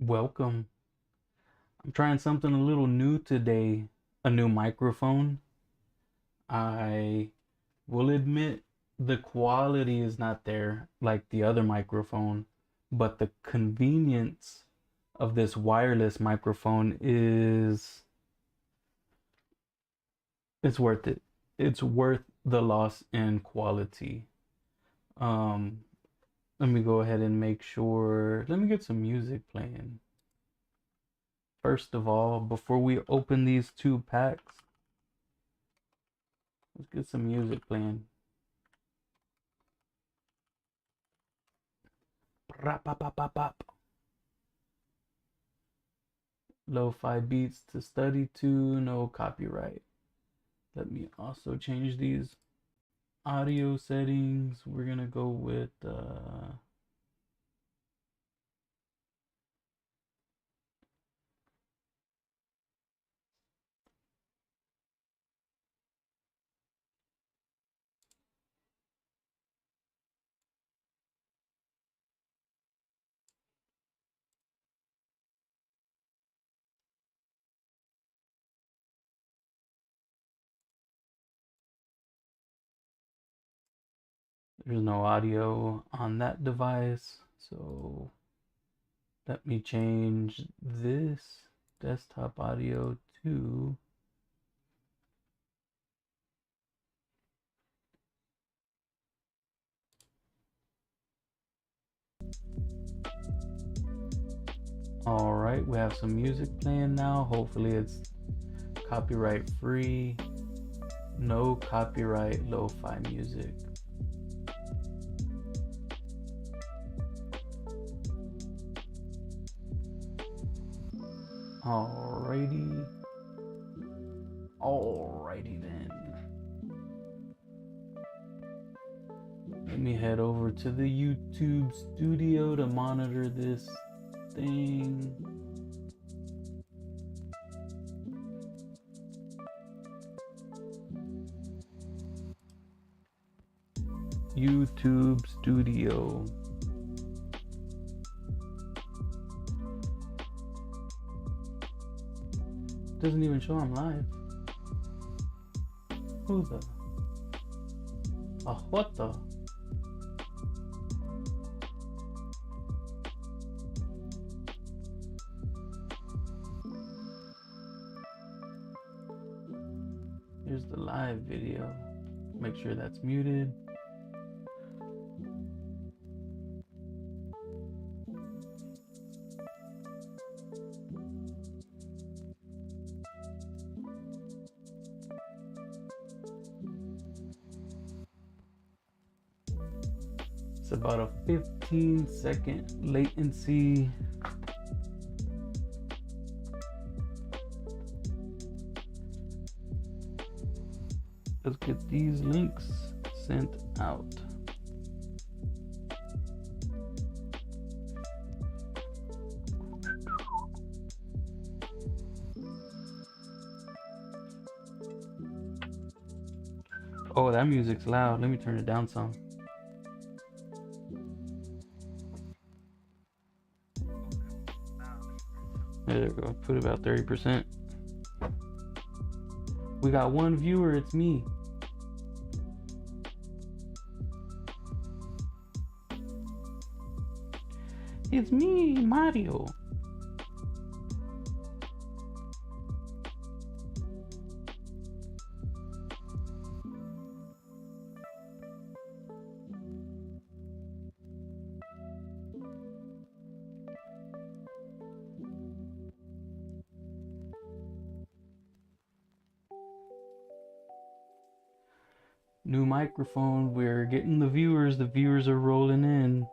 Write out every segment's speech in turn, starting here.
Welcome. I'm trying something a little new today, a new microphone. I will admit the quality is not there like the other microphone, but the convenience of this wireless microphone is it's worth it. It's worth the loss in quality. Um, Let me go ahead and make sure. Let me get some music playing. First of all, before we open these two packs, let's get some music playing. Lo-fi beats to study to, no copyright. Let me also change these audio settings. We're gonna go with there's no audio on that device, so let me change this desktop audio to all right. We have some music playing now. Hopefully it's copyright free. No copyright lo-fi music. Alrighty. Alrighty then. Let me head over to the YouTube studio to monitor this thing. YouTube studio. Doesn't even show I'm live. Who the? Oh, what the? Here's the live video. Make sure that's muted. It's about a 15-second latency. Let's get these links sent out. Oh, that music's loud. Let me turn it down some. There we go. Put about 30%. We got one viewer. It's me. It's me, Mario. New microphone. We're getting the viewers. The viewers are rolling in.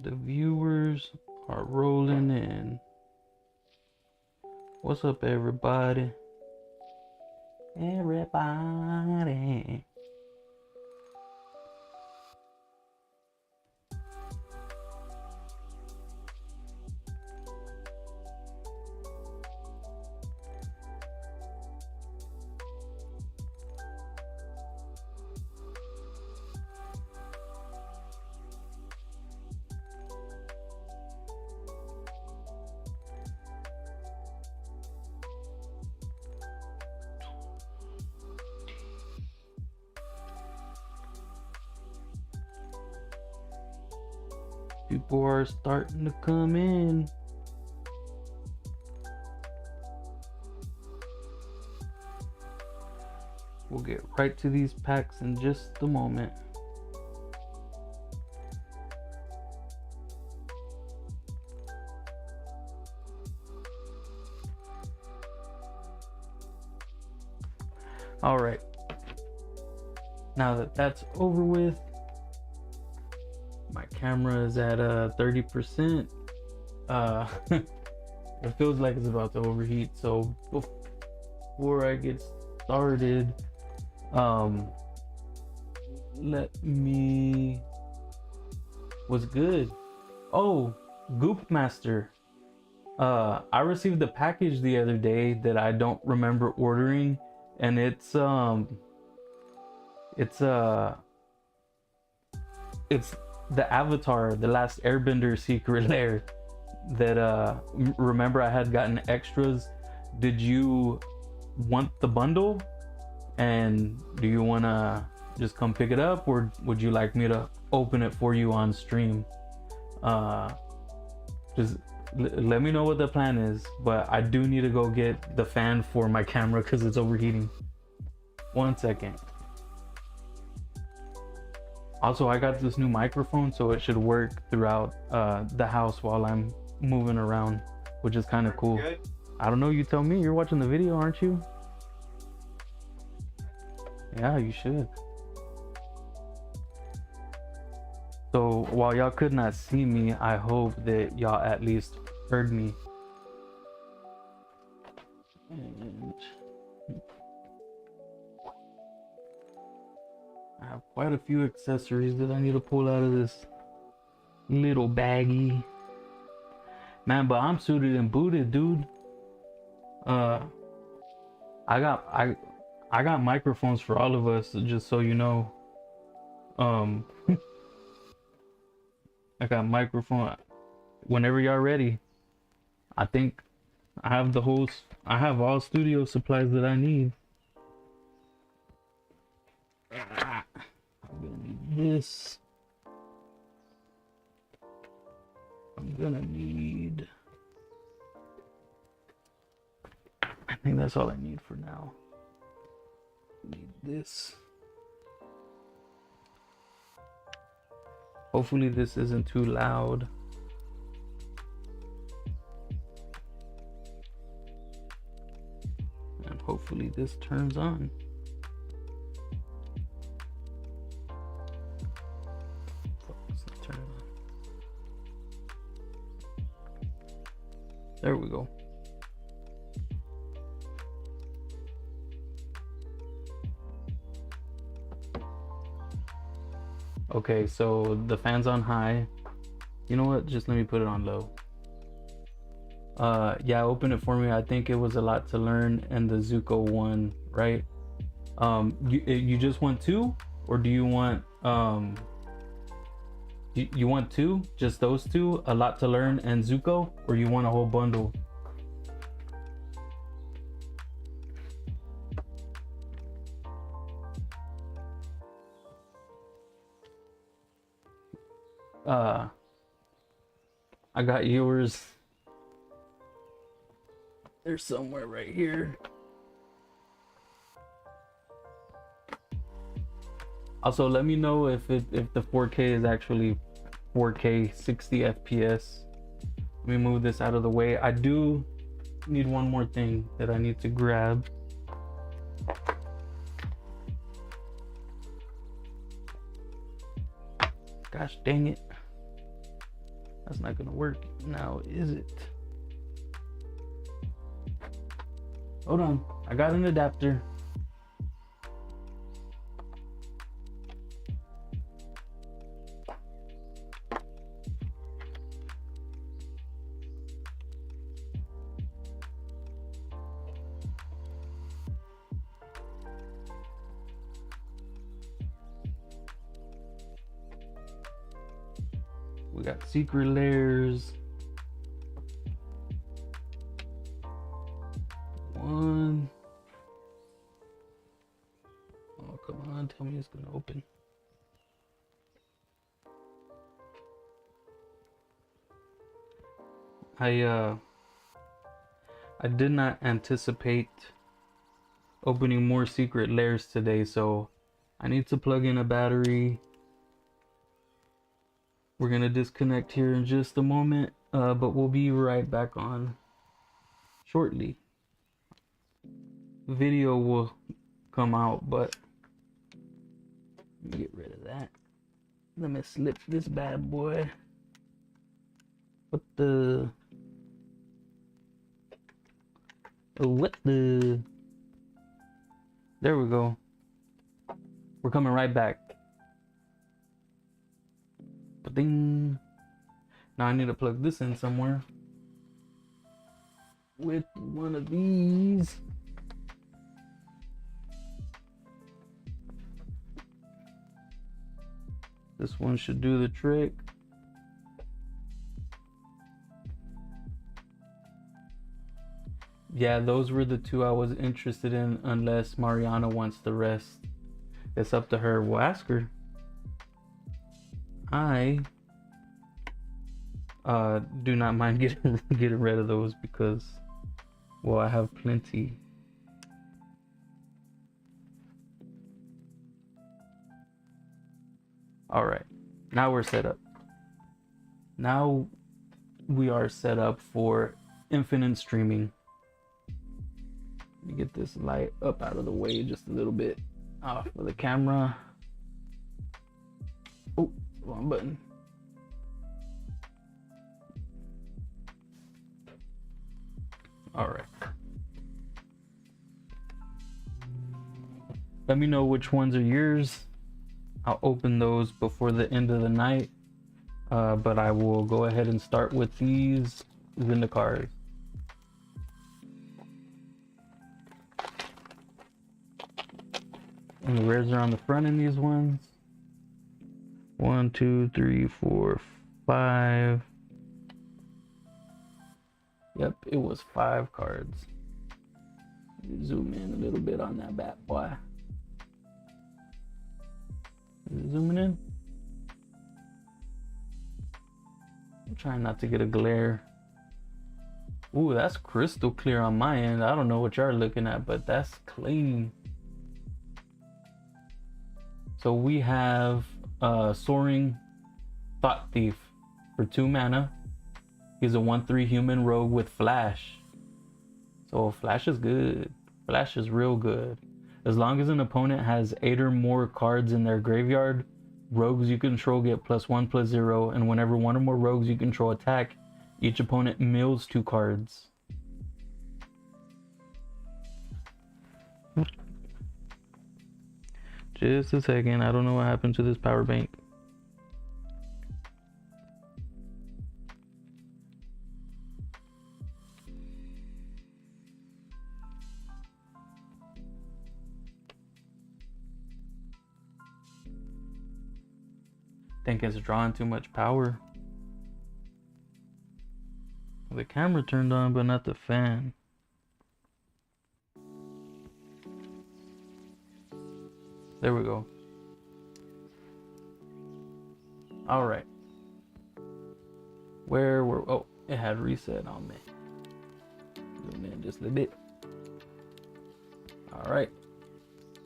The viewers are rolling in. What's up, everybody? Everybody. People are starting to come in. We'll get right to these packs in just a moment. All right. Now that that's over with, my camera is at 30%. It feels like it's about to overheat. So before I get started, let me. What's good? Oh, Goop Master. I received a package the other day that I don't remember ordering, and it's the Avatar, the Last Airbender secret lair that remember I had gotten extras. Did you want the bundle? And do you want to just come pick it up, or would you like me to open it for you on stream? Just let me know what the plan is, but I do need to go get the fan for my camera because it's overheating. 1 second. Also, I got this new microphone, so it should work throughout the house while I'm moving around, which is kind of cool. Good. I don't know, you tell me. You're watching the video, aren't you? Yeah, you should. So while y'all could not see me, I hope that y'all at least heard me. And I have quite a few accessories that I need to pull out of this little baggie. Man, but I'm suited and booted, dude. I got microphones for all of us, just so you know. I got microphone whenever y'all ready. I think I have I have all studio supplies that I need. I'm gonna need this. I'm gonna need, I think that's all I need for now. Need this. Hopefully this isn't too loud. And hopefully this turns on. Turn it on. There we go. Okay, so the fan's on high. You know what? Just let me put it on low. Yeah, open it for me. I think it was a lot to learn, and the Zuko one, right? You just want two, or do you want you want two? Just those two? A lot to learn and Zuko, or you want a whole bundle? I got yours. They're somewhere right here. Also, let me know if the 4K is actually 4K 60 FPS. Let me move this out of the way. I do need one more thing that I need to grab. Gosh dang it. That's not gonna work now, is it? Hold on, I got an adapter. We got secret layers. One. Oh, come on, tell me it's gonna open. I did not anticipate opening more secret lairs today, so I need to plug in a battery. We're gonna disconnect here in just a moment, but we'll be right back on shortly. Video will come out, but let me get rid of that. Let me slip this bad boy. What the? What the? There we go. We're coming right back. Ding. Now I need to plug this in somewhere with one of these. This one should do the trick. Yeah, those were the two I was interested in, unless Mariana wants the rest. It's up to her. We'll ask her. I do not mind getting rid of those because, well, I have plenty. All right, now we're set up. Now we are set up for infinite streaming. Let me get this light up out of the way just a little bit off of the camera. Oh, wrong button. All right. Let me know which ones are yours. I'll open those before the end of the night. But I will go ahead and start with these Zendikars. And the rares are on the front in these ones. 1, 2, 3, 4, 5. Yep, it was 5 cards. Zoom in a little bit on that bad boy. Zooming in. I'm trying not to get a glare. Ooh, that's crystal clear on my end. I don't know what y'all are looking at, but that's clean. So we have Soaring Thought Thief for 2 mana. He's a 1/3 human rogue with flash. So flash is good. Flash is real good. As long as an opponent has 8 or more cards in their graveyard, rogues you control get +1/+0, and whenever 1 or more rogues you control attack, each opponent mills 2 cards. Just a second, I don't know what happened to this power bank. Think it's drawing too much power. The camera turned on, but not the fan. There we go. All right. Where were? Oh, it had reset on me. Zoom in just a bit. All right,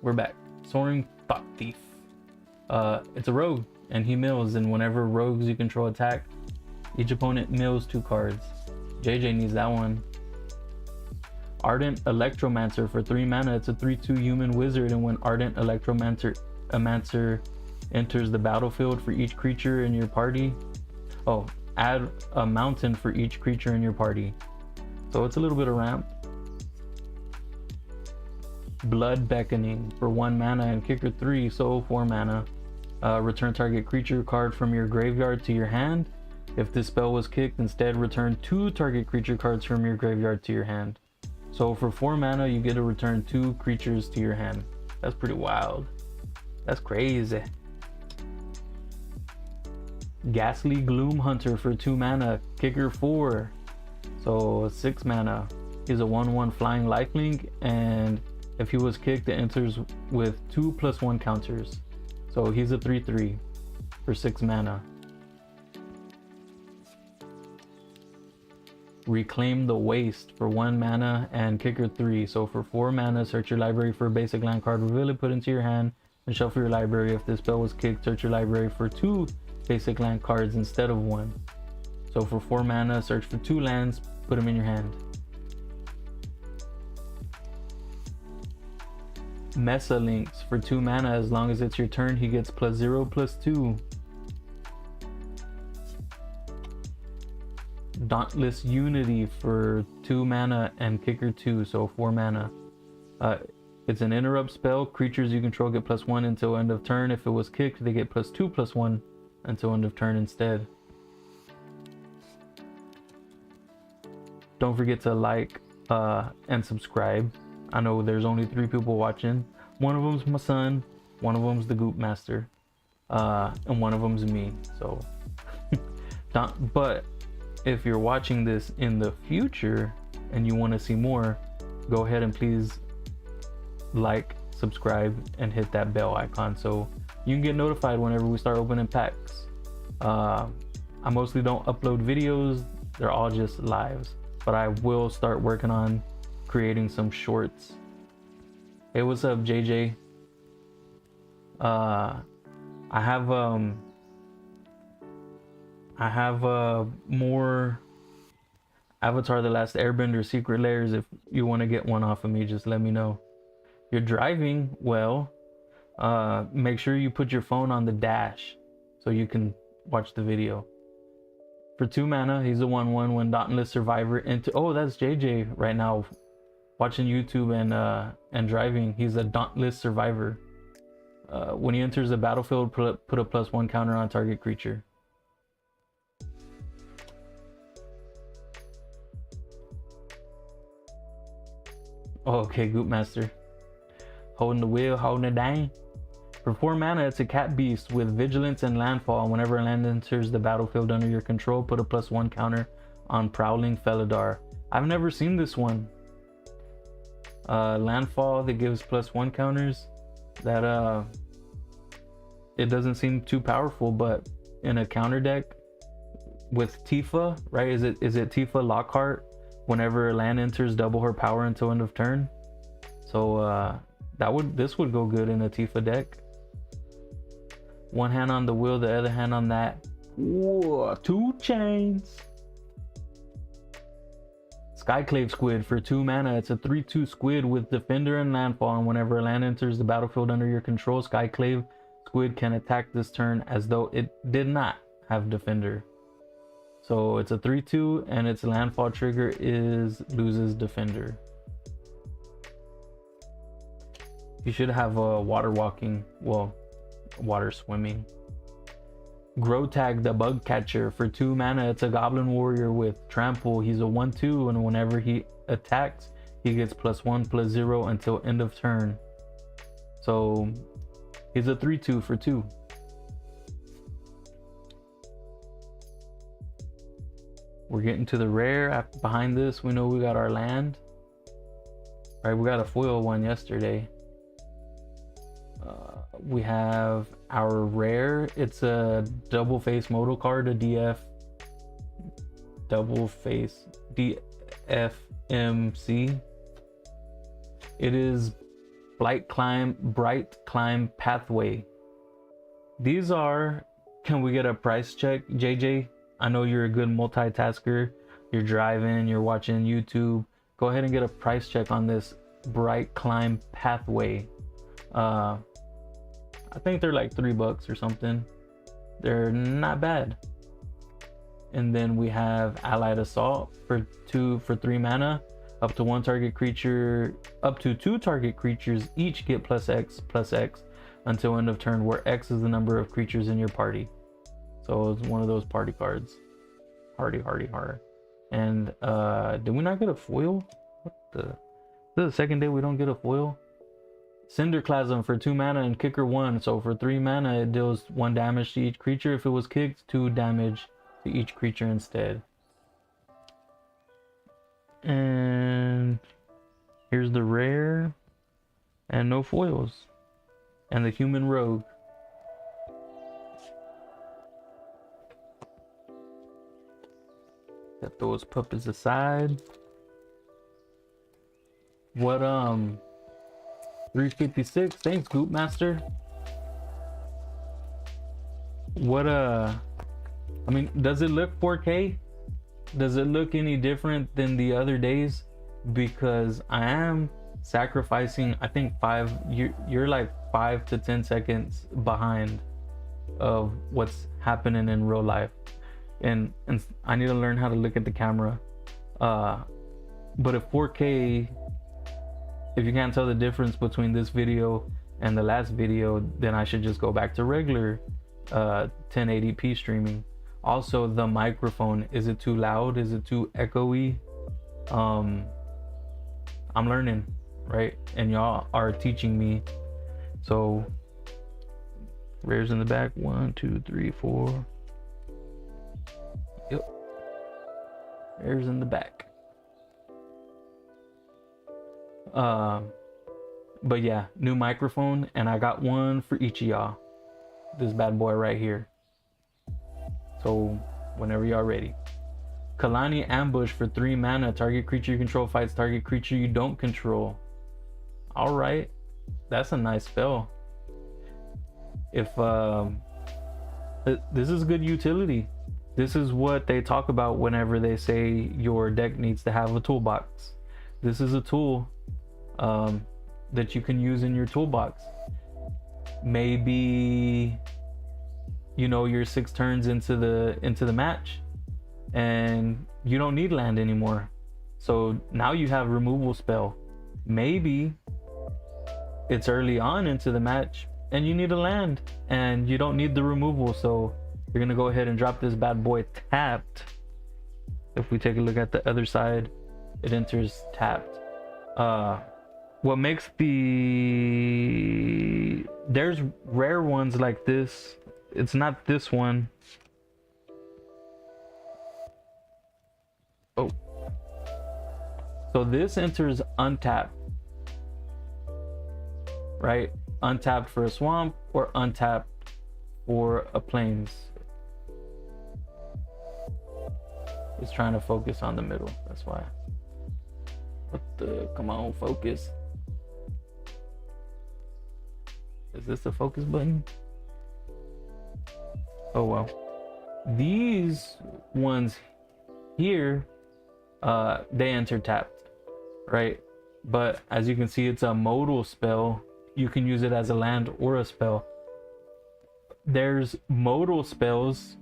we're back. Soaring Thought Thief. It's a rogue, and he mills. And whenever rogues you control attack, each opponent mills 2 cards. JJ needs that one. Ardent Electromancer for 3 mana. It's a 3/2 human wizard, and when Ardent Electromancer enters the battlefield, for each creature in your party, add a mountain for each creature in your party. So it's a little bit of ramp. Blood Beckoning for 1 mana and kicker 3, so 4 mana. Return target creature card from your graveyard to your hand. If this spell was kicked, instead return 2 target creature cards from your graveyard to your hand. So for 4 mana, you get to return 2 creatures to your hand. That's pretty wild. That's crazy. Ghastly Gloom Hunter for 2 mana, kicker 4, so 6 mana. He's a 1/1 flying lifelink, and if he was kicked, it enters with 2/+1 counters. So he's a 3/3 for 6 mana. Reclaim the Waste for 1 mana and kicker 3. So for 4 mana, search your library for a basic land card, reveal it, put it into your hand, and shuffle your library. If this spell was kicked, search your library for 2 basic land cards instead of 1. So for 4 mana, search for 2 lands, put them in your hand. Mesa Links for 2 mana. As long as it's your turn, he gets +0/+2. Dauntless Unity for 2 mana and kicker 2, so 4 mana. It's an interrupt spell. Creatures you control get +1 until end of turn. If it was kicked, they get +2/+1 until end of turn instead. Don't forget to like and subscribe. I know there's only 3 people watching. One of them's my son, one of them's the Goop Master, and one of them's me. So, but if you're watching this in the future and you want to see more, go ahead and please like, subscribe, and hit that bell icon so you can get notified whenever we start opening packs. I mostly don't upload videos, they're all just lives, but I will start working on creating some shorts. Hey, what's up, JJ? I have more Avatar The Last Airbender secret layers. If you want to get one off of me, just let me know. You're driving? Well, make sure you put your phone on the dash so you can watch the video. For 2 mana, he's a 1/1 when Dauntless Survivor into... Oh, that's JJ right now watching YouTube and driving. He's a Dauntless Survivor. When he enters the battlefield, put a +1 counter on target creature. Oh, okay, Goop Master. Holding the wheel, holding it down. For 4 mana, it's a cat beast with vigilance and landfall. And whenever a land enters the battlefield under your control, put a +1 counter on Prowling Felidar. I've never seen this one. Landfall that gives +1 counters. That it doesn't seem too powerful, but in a counter deck with Tifa, right? Is it Tifa Lockhart? Whenever a land enters, double her power until end of turn. So this would go good in a Tifa deck. 1 hand on the wheel, the other hand on that. Whoa, 2 chains. Skyclave Squid for 2 mana. It's a 3/2 squid with Defender and Landfall, and whenever a land enters the battlefield under your control, Skyclave Squid can attack this turn as though it did not have Defender. So it's a 3/2, and its landfall trigger is loses Defender. You should have a water walking, well, water swimming. Grotag the Bug Catcher for 2 mana. It's a Goblin Warrior with Trample. He's a 1/2, and whenever he attacks, he gets +1/+0 until end of turn. So he's a 3/2 for 2. We're getting to the rare. Behind this, we know we got our land. All right, we got a foil one yesterday. We have our rare. It's a double face modal card, a DF double face DFMC. It is Bright Climb Pathway. These are, can we get a price check, JJ? I know you're a good multitasker. You're driving, you're watching YouTube. Go ahead and get a price check on this Bright Climb Pathway. I think they're like $3 or something. They're not bad. And then we have Allied Assault for 3 mana. Up to 2 target creatures each get +X/+X until end of turn, where X is the number of creatures in your party. So it's one of those party cards. Hardy. And did we not get a foil? What the? This is the second day we don't get a foil. Cinderclasm for 2 mana and kicker 1. So for 3 mana, it deals 1 damage to each creature. If it was kicked, 2 damage to each creature instead. And here's the rare, and no foils, and the human rogue. Got those puppies aside. What 356, thanks Goop Master. What I mean, does it look 4K? Does it look any different than the other days? Because I am sacrificing, I think you're like 5 to 10 seconds behind of what's happening in real life, and I need to learn how to look at the camera. But if 4K, if you can't tell the difference between this video and the last video, then I should just go back to regular 1080p streaming. Also, the microphone, is it too loud? Is it too echoey? I'm learning, right? And y'all are teaching me. So rares in the back, 1 2 3 4. Yep, rares in the back. But yeah, new microphone, and I got one for each of y'all. This bad boy right here. So whenever y'all ready. Kalani Ambush for 3 mana. Target creature you control fights target creature you don't control. All right, that's a nice spell. If this is good utility. This is what they talk about whenever they say your deck needs to have a toolbox. This is a tool that you can use in your toolbox. Maybe, you know, you're 6 turns into the match and you don't need land anymore, so now you have removal spell. Maybe it's early on into the match and you need a land and you don't need the removal, so you're gonna go ahead and drop this bad boy tapped. If we take a look at the other side, it enters tapped. What makes there's rare ones like this. It's not this one. Oh, so this enters untapped, right? Untapped for a swamp or untapped for a plains. It's trying to focus on the middle, that's why. What the, come on, focus. Is this the focus button? Oh well. These ones here, they enter tapped, right? But as you can see, it's a modal spell. You can use it as a land or a spell. There's modal spells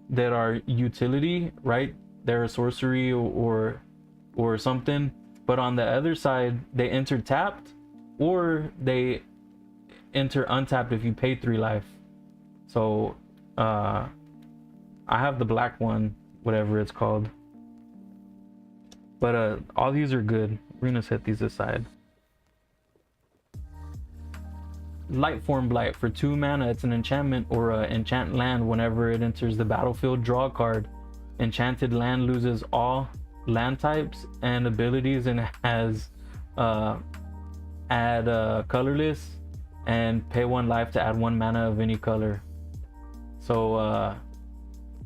that are utility, right? They're a sorcery or something, but on the other side they enter tapped or they enter untapped if you pay 3 life. So I have the black one, whatever it's called, but all these are good. We're gonna set these aside. Lightform Blight for 2 mana. It's an enchantment or a enchant land. Whenever it enters the battlefield, draw a card. Enchanted land loses all land types and abilities and has add colorless and pay 1 life to add 1 mana of any color. So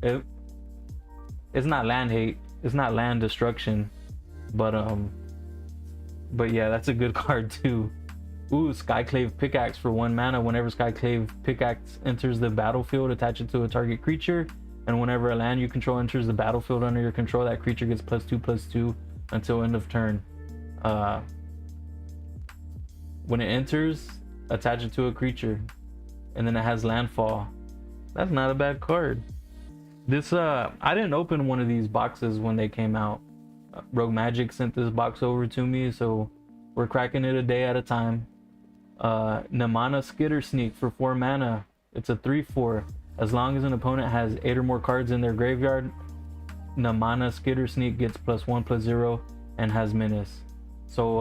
it's not land hate, it's not land destruction, but yeah, that's a good card too. Ooh, Skyclave Pickaxe for 1 mana. Whenever Skyclave Pickaxe enters the battlefield, attach it to a target creature, and whenever a land you control enters the battlefield under your control, that creature gets +2/+2 until end of turn. When it enters, attach it to a creature, and then it has landfall. That's not a bad card. This I didn't open one of these boxes when they came out. Rogue Magic sent this box over to me, so we're cracking it a day at a time. Namana Skitter Sneak for 4 mana. It's a 3/4. As long as an opponent has 8 or more cards in their graveyard, Namana Skitter Sneak gets +1/+0 and has menace. So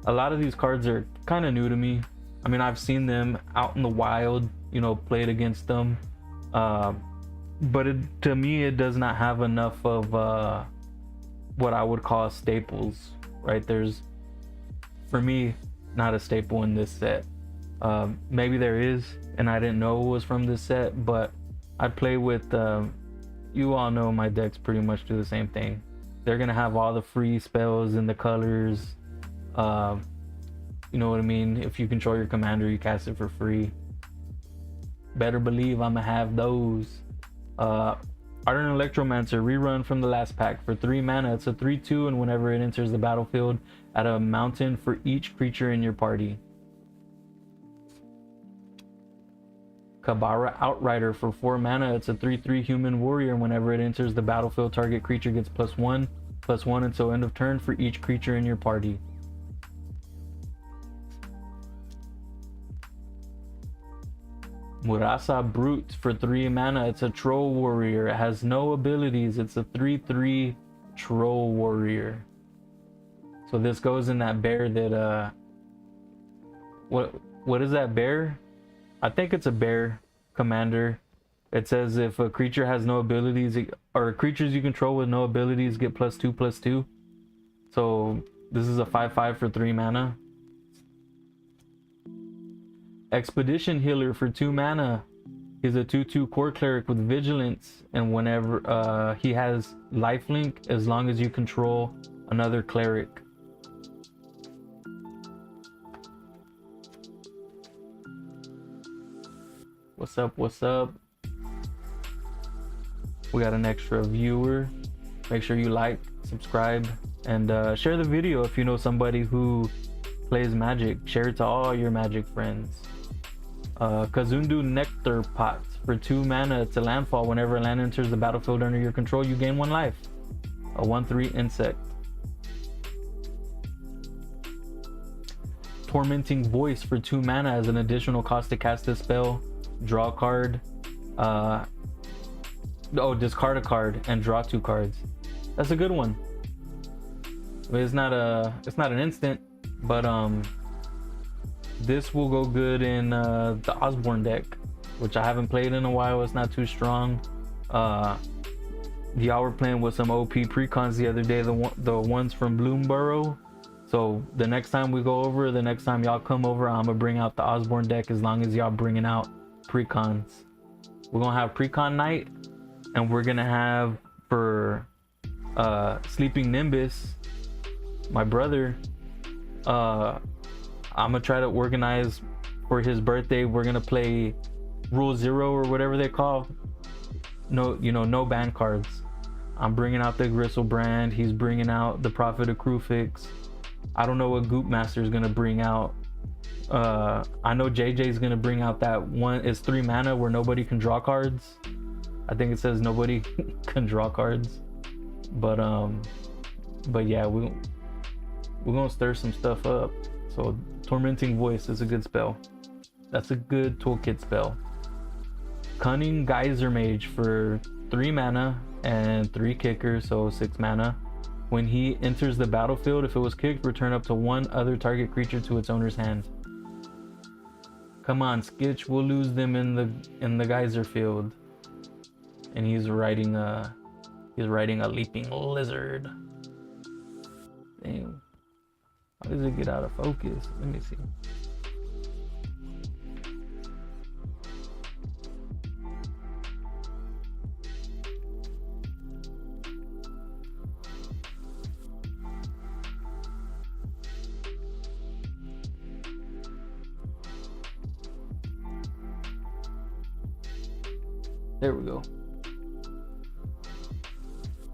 a lot of these cards are kind of new to me. I mean, I've seen them out in the wild, you know, played against them, but to me it does not have enough of what I would call staples, right? There's, for me, not a staple in this set. Maybe there is and I didn't know it was from this set, but I play with you all know my decks pretty much do the same thing. They're gonna have all the free spells and the colors. You know what I mean? If you control your commander, you cast it for free. Better believe I'm gonna have those. Ardent Electromancer, rerun from the last pack. For 3 mana, it's a 3/2, and whenever it enters the battlefield, add a mountain for each creature in your party. Kabara Outrider, for 4 mana, it's a 3/3 human warrior, and whenever it enters the battlefield, target creature gets +1/+1 until end of turn for each creature in your party. Murasa Brute, for 3 mana, it's a troll warrior. It has no abilities. It's a 3/3 troll warrior. So this goes in that bear that what is that bear? I think it's a bear commander. It says if a creature has no abilities, or creatures you control with no abilities get +2/+2. So this is a 5/5 for 3 mana. Expedition Healer, for 2 mana. He's a 2/2 core cleric with vigilance, and whenever he has lifelink as long as you control another cleric. What's up? What's up? We got an extra viewer. Make sure you like, subscribe, and share the video if you know somebody who plays Magic. Share it to all your Magic friends. Kazundu Nectar Pot, for 2 mana, it's a landfall. Whenever a land enters the battlefield under your control, you gain 1 life. A 1/3 insect. Tormenting Voice, for 2 mana, as an additional cost to cast this spell, draw a card. Discard a card and draw 2 cards. That's a good one. I mean, it's not an instant, but this will go good in the Osborne deck, which I haven't played in a while. It's not too strong. Y'all were playing with some OP precons the other day, the ones from Bloomborough. So the next time we go over, the next time y'all come over, I'm gonna bring out the Osborne deck, as long as y'all bringing out precons. We're gonna have precon night, and we're gonna have for Sleeping Nimbus, my brother, I'm gonna try to organize for his birthday. We're gonna play Rule 0 or whatever they call. No ban cards. I'm bringing out the Gristlebrand. He's bringing out the Prophet of Krufix. I don't know what Goop Master is gonna bring out. I know JJ's gonna bring out that one. It's 3 mana where nobody can draw cards. I think it says nobody can draw cards. But yeah, we're gonna stir some stuff up. So Tormenting Voice is a good spell. That's a good toolkit spell. Cunning Geyser Mage, for 3 mana and 3 kickers, so 6 mana. When he enters the battlefield, if it was kicked, return up to 1 other target creature to its owner's hand. Come on, Skitch, we'll lose them in the geyser field. And he's riding a leaping lizard. Damn. How does it get out of focus? Let me see. There we go.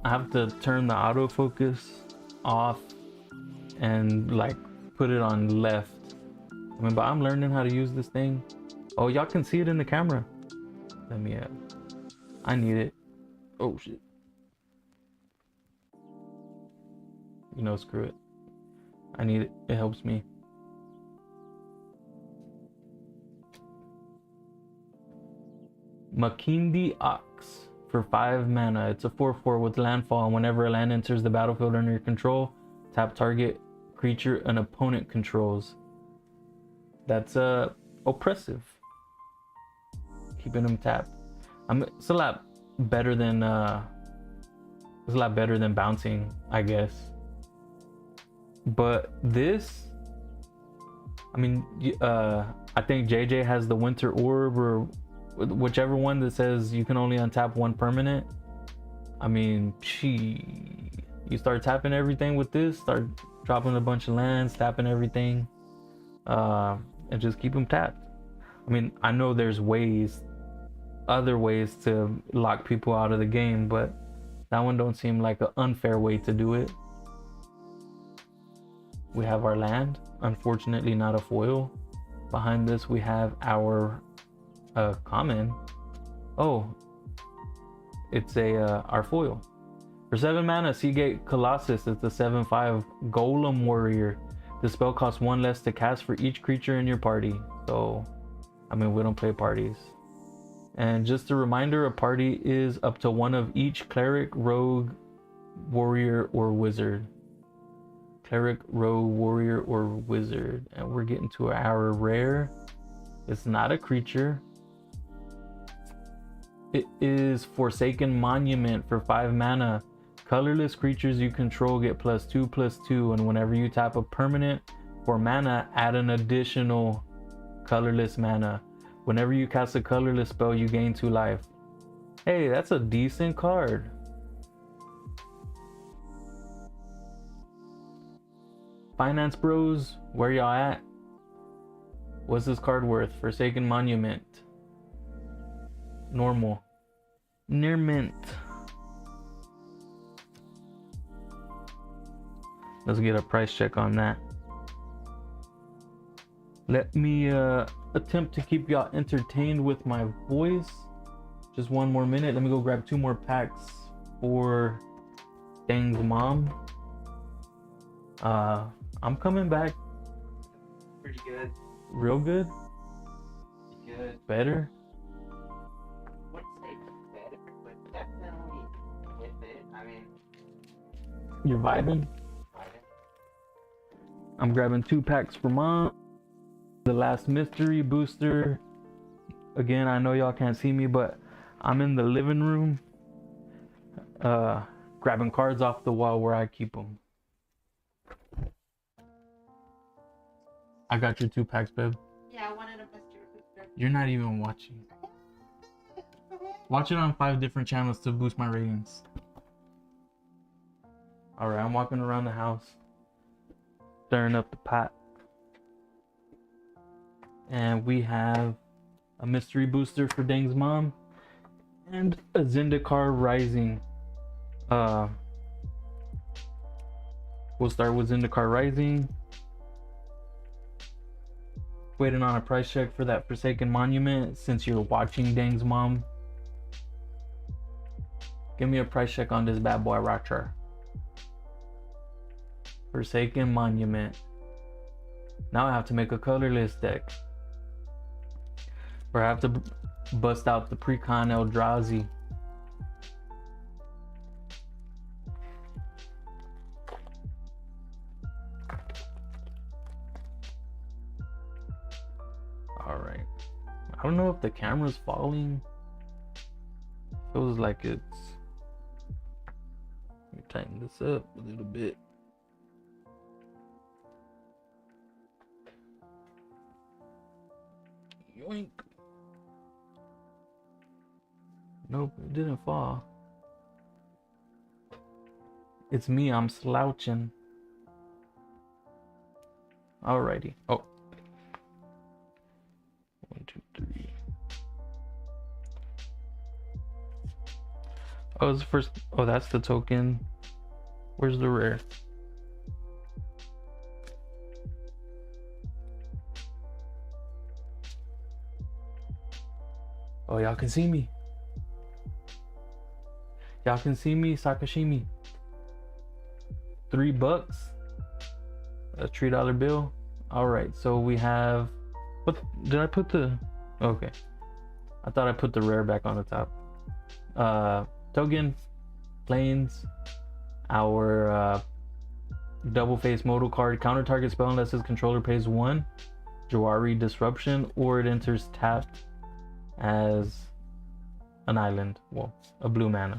I have to turn the autofocus off and like put it on left. I mean, but I'm learning how to use this thing. Oh, y'all can see it in the camera. Let me I need it. Oh shit. Screw it. I need it. It helps me. Makindi Ox, for 5 mana. It's a 4/4 with landfall, and whenever a land enters the battlefield under your control, tap target creature an opponent controls. That's oppressive. Keeping them tapped. It's a lot better than bouncing, I guess. But this, I mean, I think JJ has the Winter Orb, or whichever one that says you can only untap 1 permanent. I mean, you start tapping everything with this, start dropping a bunch of lands, tapping everything, and just keep them tapped. I mean, I know there's other ways to lock people out of the game, but that one don't seem like an unfair way to do it. We have our land, unfortunately not a foil. Behind this we have our common. Oh, it's our foil. For 7 mana, Seagate Colossus. It's a 7/5 Golem Warrior. The spell costs 1 less to cast for each creature in your party. So, I mean, we don't play parties. And just a reminder, a party is up to 1 of each Cleric, Rogue, Warrior, or Wizard. Cleric, Rogue, Warrior, or Wizard. And we're getting to our rare. It's not a creature. It is Forsaken Monument for 5 mana. Colorless creatures you control get +2/+2, and whenever you tap a permanent for mana, add an additional colorless mana. Whenever you cast a colorless spell, you gain 2 life. Hey, that's a decent card. Finance Bros, where y'all at? What's this card worth? Forsaken Monument. Normal. Near mint. Let's get a price check on that. Let me attempt to keep y'all entertained with my voice. Just 1 more minute. Let me go grab 2 more packs for Dang's mom. I'm coming back. Pretty good. Real good? Good. Better? Wouldn't say better, but definitely with it. I mean, You're vibing? I'm grabbing 2 packs for mom. The last mystery booster. Again, I know y'all can't see me, but I'm in the living room grabbing cards off the wall where I keep them. I got your 2 packs, babe. yeah, I wanted a mystery booster. You're not even watching. Watch it on 5 different channels to boost my ratings. Alright, I'm walking around the house, stirring up the pot. And we have a mystery booster for Dang's mom and a Zendikar Rising. We'll start with Zendikar Rising. Waiting on a price check for that Forsaken Monument since you're watching Dang's mom. Give me a price check on this bad boy right here. Forsaken Monument. Now I have to make a colorless deck. Or I have to bust out the Precon Eldrazi. Alright. I don't know if the camera's falling. Feels like it's... Let me tighten this up a little bit. Yoink. Nope, it didn't fall. It's me, I'm slouching. Alrighty. Oh. 1, 2, 3. Oh, it's the first. Oh, that's the token. Where's the rare? Oh, y'all can see me. Y'all can see me, Sakashimi. $3. A $3 bill. All right, so we have. What did I put the? Okay, I thought I put the rare back on the top. Token, planes, our double face modal card. Counter target spell unless its controller pays 1. Jawari Disruption, or it enters tapped as an island. Well, a blue mana.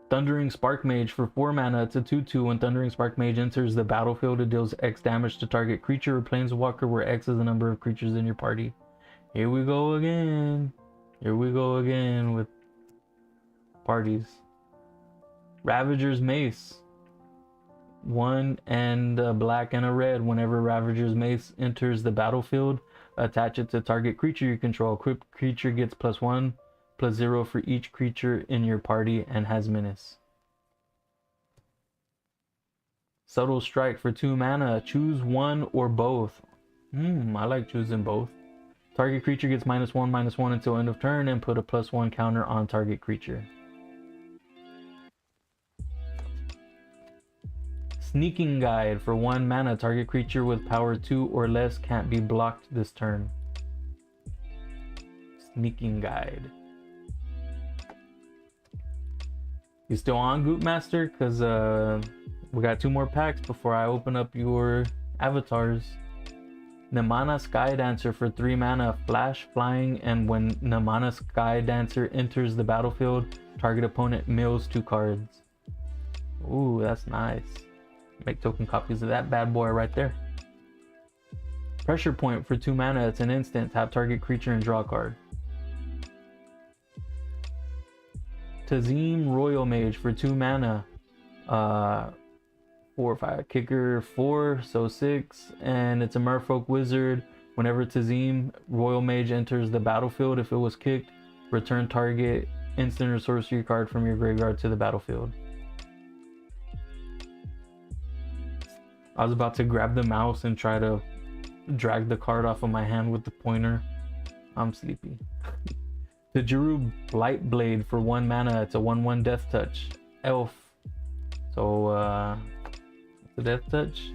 Thundering Spark Mage for 4 mana. It's a 2/2. When Thundering Spark Mage enters the battlefield, it deals X damage to target creature or planeswalker, where X is the number of creatures in your party. Here we go again. Here we go again with parties. Ravager's Mace. 1 and a black and a red. Whenever Ravager's Mace enters the battlefield, attach it to target creature you control. Equipped creature gets +1/+0 for each creature in your party and has menace. Subtle Strike for 2 mana. Choose one or both. I like choosing both. Target creature gets -1/-1 until end of turn and put a +1 counter on target creature. Sneaking Guide for 1 mana. Target creature with power 2 or less can't be blocked this turn. Sneaking Guide. You still on, Goop Master? Because we got 2 more packs before I open up your avatars. Namana Sky Dancer for 3 mana. Flash, flying, and when Namana Sky Dancer enters the battlefield, target opponent mills 2 cards. Ooh, that's nice. Make token copies of that bad boy right there. Pressure Point for 2 mana. It's an instant. Tap target creature and draw a card. Tazim Royal Mage for 2 mana. 4/5 kicker 4, so 6, and it's a Merfolk Wizard. Whenever Tazim Royal Mage enters the battlefield, if it was kicked, return target instant or sorcery card from your graveyard to the battlefield. I was about to grab the mouse and try to drag the card off of my hand with the pointer. I'm sleepy. The Tajuru Blightblade for 1 mana. It's a 1/1 Death Touch. Elf. So, the Death Touch.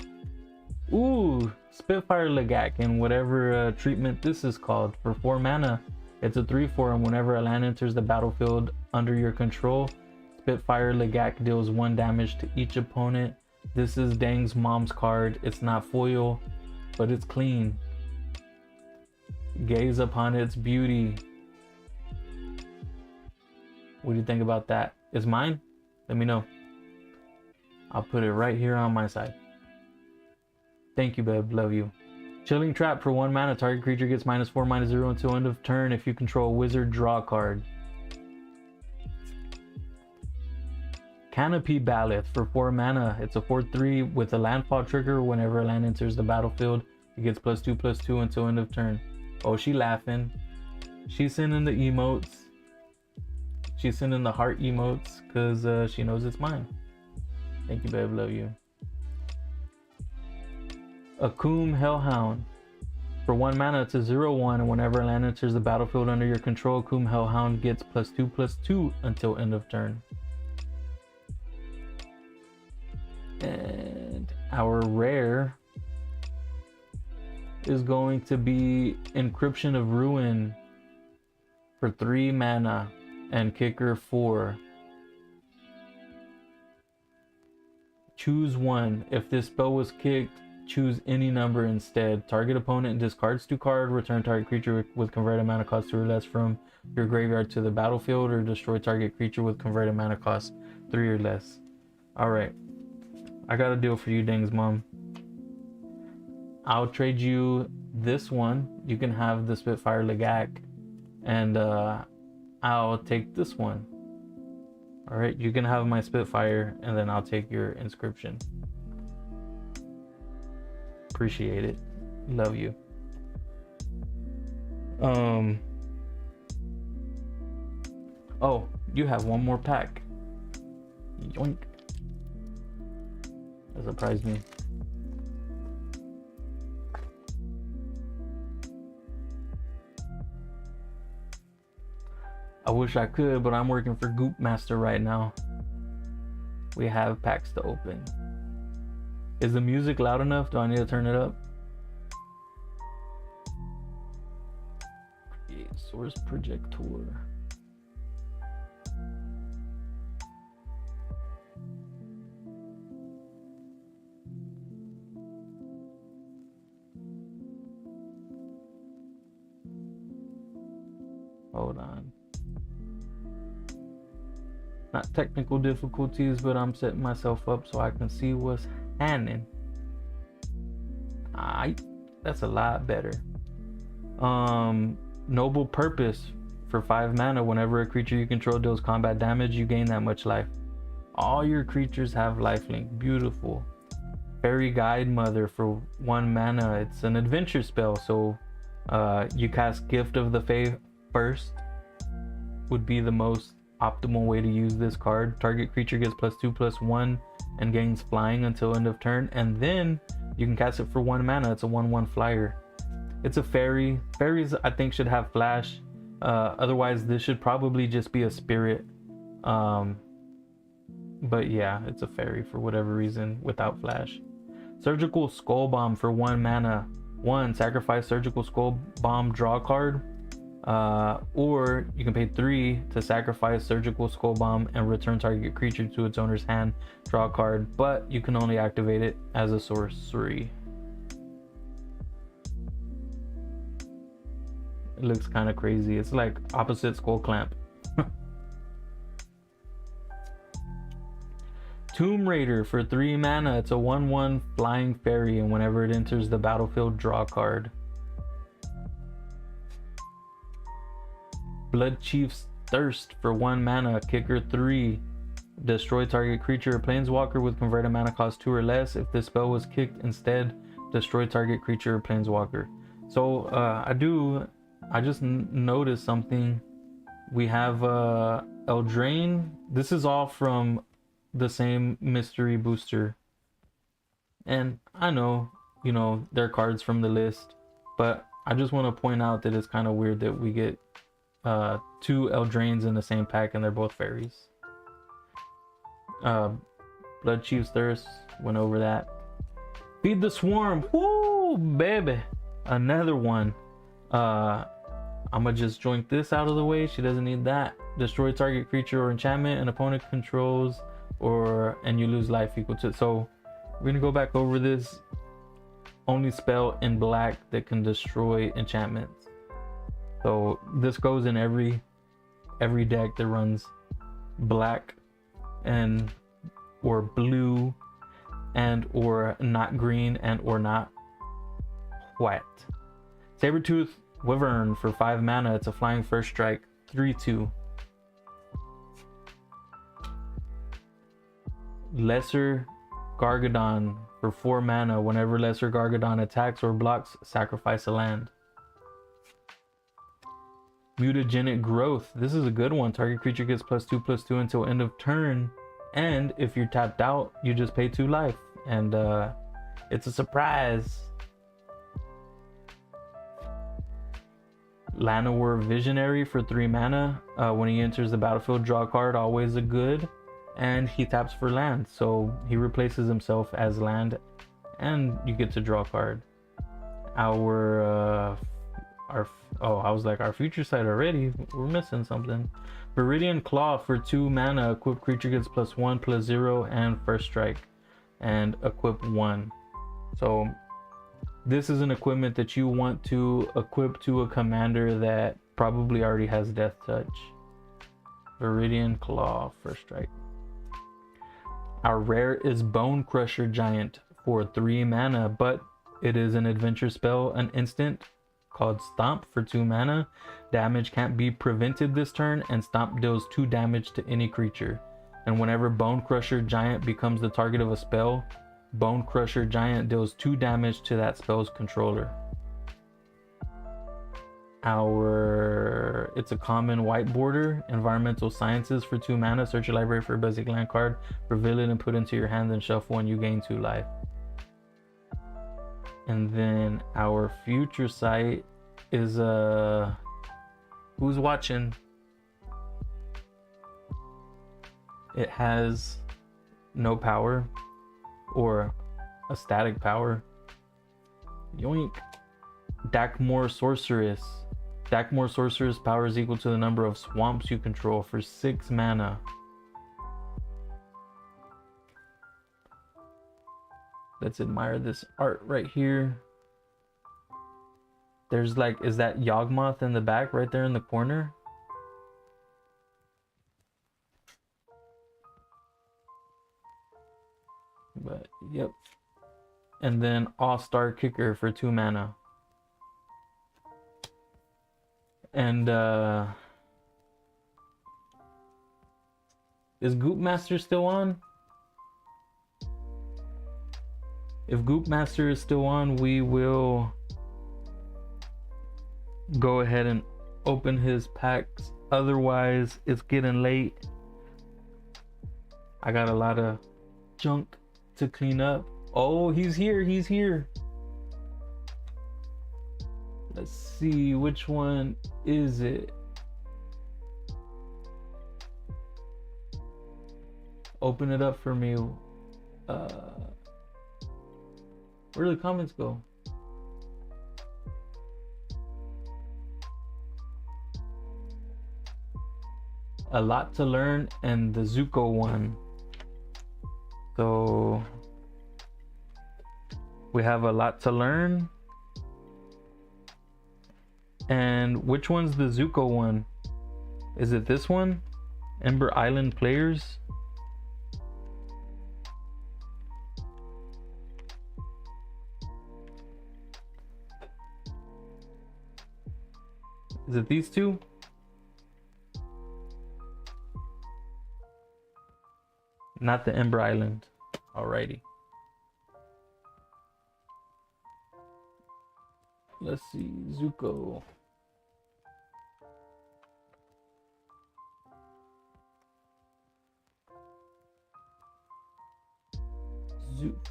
Ooh, Spitfire Legak and whatever treatment this is called for 4 mana. It's a 3/4, and whenever a land enters the battlefield under your control, Spitfire Legak deals 1 damage to each opponent. This is Dang's mom's card. It's not foil, but it's clean. Gaze upon its beauty. What do you think about that? Is mine? Let me know. I'll put it right here on my side. Thank you, babe. Love you. Chilling Trap for 1 mana. Target creature gets -4/-0 until end of turn. If you control a wizard, draw a card. Canopy Ballast for 4 mana. It's a 4/3 with a landfall trigger. Whenever a land enters the battlefield, it gets +2/+2 until end of turn. Oh, she laughing. She's sending the emotes. She's sending the heart emotes because she knows it's mine. Thank you, babe. Love you. Akum Hellhound. For 1 mana, it's a 0/1, and whenever a land enters the battlefield under your control, Akum Hellhound gets +2/+2 until end of turn. And our rare is going to be Encryption of Ruin for 3 mana and kicker 4. Choose one. If this spell was kicked, choose any number instead. Target opponent discards 2 cards. Return target creature with converted mana cost 2 or less from your graveyard to the battlefield, or destroy target creature with converted mana cost 3 or less. Alright. I got a deal for you, Dang's mom. I'll trade you this one. You can have the Spitfire Legak, and I'll take this one. Alright, you can have my Spitfire, and then I'll take your inscription. Appreciate it. Love you. Oh, you have one more pack. Yoink. That surprised me. I wish I could, but I'm working for Goop Master right now. We have packs to open. Is the music loud enough? Do I need to turn it up? Create source projector. Hold on. Not technical difficulties, but I'm setting myself up so I can see what's happening. Alright, that's a lot better. Noble Purpose For 5 mana, whenever a creature you control deals combat damage, you gain that much life. All your creatures have lifelink. Beautiful. Fairy Guide Mother for 1 mana. It's an adventure spell, so you cast Gift of the Fae first. Would be the most optimal way to use this card. Target creature gets +2/+1 and gains flying until end of turn, and then you can cast it for 1 mana. It's a 1/1 flyer. It's a fairy. Fairies I think should have flash. Otherwise this should probably just be a spirit. But yeah, it's a fairy for whatever reason without flash. Surgical Skull Bomb for 1 mana. 1, sacrifice Surgical Skull Bomb, draw a card. Or you can pay 3 to sacrifice Surgical Skull Bomb and return target creature to its owner's hand, draw a card, but you can only activate it as a sorcery. It looks kind of crazy. It's like opposite Skull Clamp. Tomb Raider for 3 mana. It's a 1/1 flying fairy, and whenever it enters the battlefield, draw a card. Blood Chief's Thirst for 1 mana. Kicker 3. Destroy target creature or planeswalker with converted mana cost 2 or less. If this spell was kicked instead, destroy target creature or planeswalker. So I just noticed something. We have Eldraine. This is all from the same mystery booster, and I know, you know, they're cards from the list, but I just want to point out that it's kind of weird that we get 2 Eldraines in the same pack and they're both fairies. Blood Chief's Thirst, went over that. Feed the Swarm. Woo, baby, another one. I'm gonna just joint this out of the way. She doesn't need that. Destroy target creature or enchantment an opponent controls, and you lose life equal to. So we're gonna go back over this. Only spell in black that can destroy enchantments. So this goes in every deck that runs black and or blue and or not green and or not white. Sabertooth Wyvern for 5 mana. It's a flying first strike, 3/2. Lesser Gargadon for 4 mana. Whenever Lesser Gargadon attacks or blocks, sacrifice a land. Mutagenic Growth. This is a good one. Target creature gets +2/+2 until end of turn, and if you're tapped out, you just pay 2 life, and it's a surprise. Llanowar Visionary for 3 mana. When he enters the battlefield, draw a card. Always a good. And he taps for land, so he replaces himself as land, and you get to draw a card. Our I was like, our future sight already. We're missing something. Viridian Claw for 2 mana. Equip creature gets +1/+0 and first strike, and equip 1. So this is an equipment that you want to equip to a commander that probably already has Death Touch. Viridian Claw, first strike. Our rare is Bone Crusher Giant for 3 mana, but it is an adventure spell, an instant called Stomp for 2 mana. Damage can't be prevented this turn, and Stomp deals 2 damage to any creature. And whenever Bone Crusher Giant becomes the target of a spell, Bone Crusher Giant deals 2 damage to that spell's controller. It's a common white border. Environmental Sciences for 2 mana. Search your library for a basic land card, reveal it and put it into your hand, then shuffle, and you gain 2 life. And then our future sight is who's watching? It has no power or a static power. Yoink. Dakmor Sorceress. Dakmor Sorceress power is equal to the number of swamps you control for 6 mana. Let's admire this art right here. There's like, is that Yawgmoth in the back right there in the corner? But yep. And then All-Star Kicker for 2 mana. And Is Goop Master still on? If Goop Master is still on, we will go ahead and open his packs. Otherwise, it's getting late. I got a lot of junk to clean up. Oh, he's here. He's here. Let's see, which one is it? Open it up for me. Where do the comments go? A Lot to Learn and the Zuko one. So we have A Lot to Learn. And which one's the Zuko one? Is it this one? Ember Island Players? Is it these two? Not the Ember Island. Alrighty. Let's see, Zuko.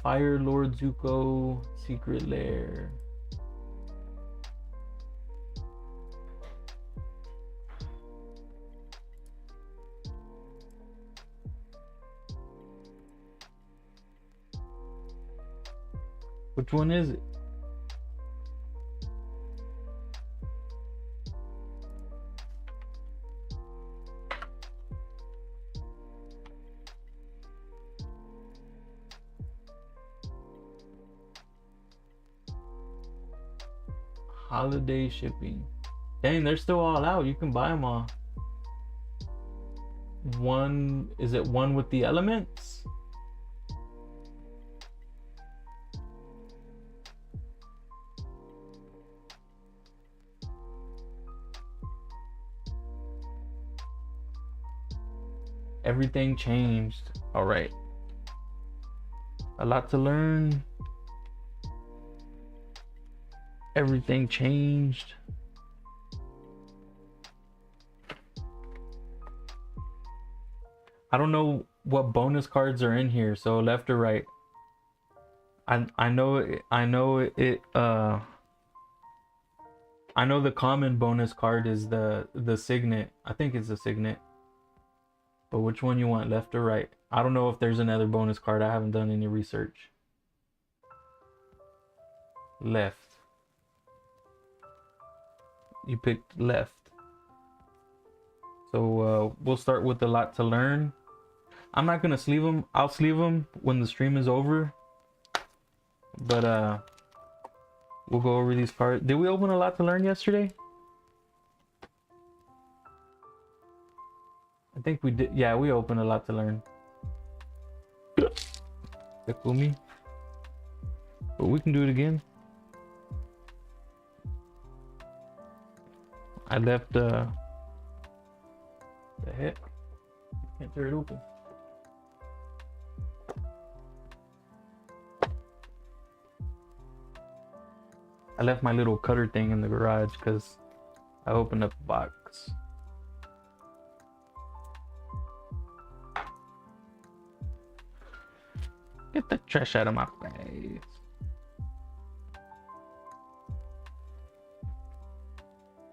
Fire Lord Zuko, Secret Lair. Which one is it? Holiday shipping. Dang, they're still all out. You can buy them all. One, is it one with the elements? Everything changed. All right. A Lot to Learn. Everything changed. I don't know what bonus cards are in here, so left or right. I know it I know the common bonus card is the signet. I think it's the signet. But which one you want, left or right? I don't know if there's another bonus card. I haven't done any research. Left. You picked left. So we'll start with A Lot to Learn. I'm not gonna sleeve them. I'll sleeve them when the stream is over. But we'll go over these cards. Did we open A Lot to Learn yesterday? I think we did. Yeah, we opened A Lot to Learn. Takumi. But we can do it again. I left the heck? Can't tear it open. I left my little cutter thing in the garage because I opened up the box. Get the trash out of my face.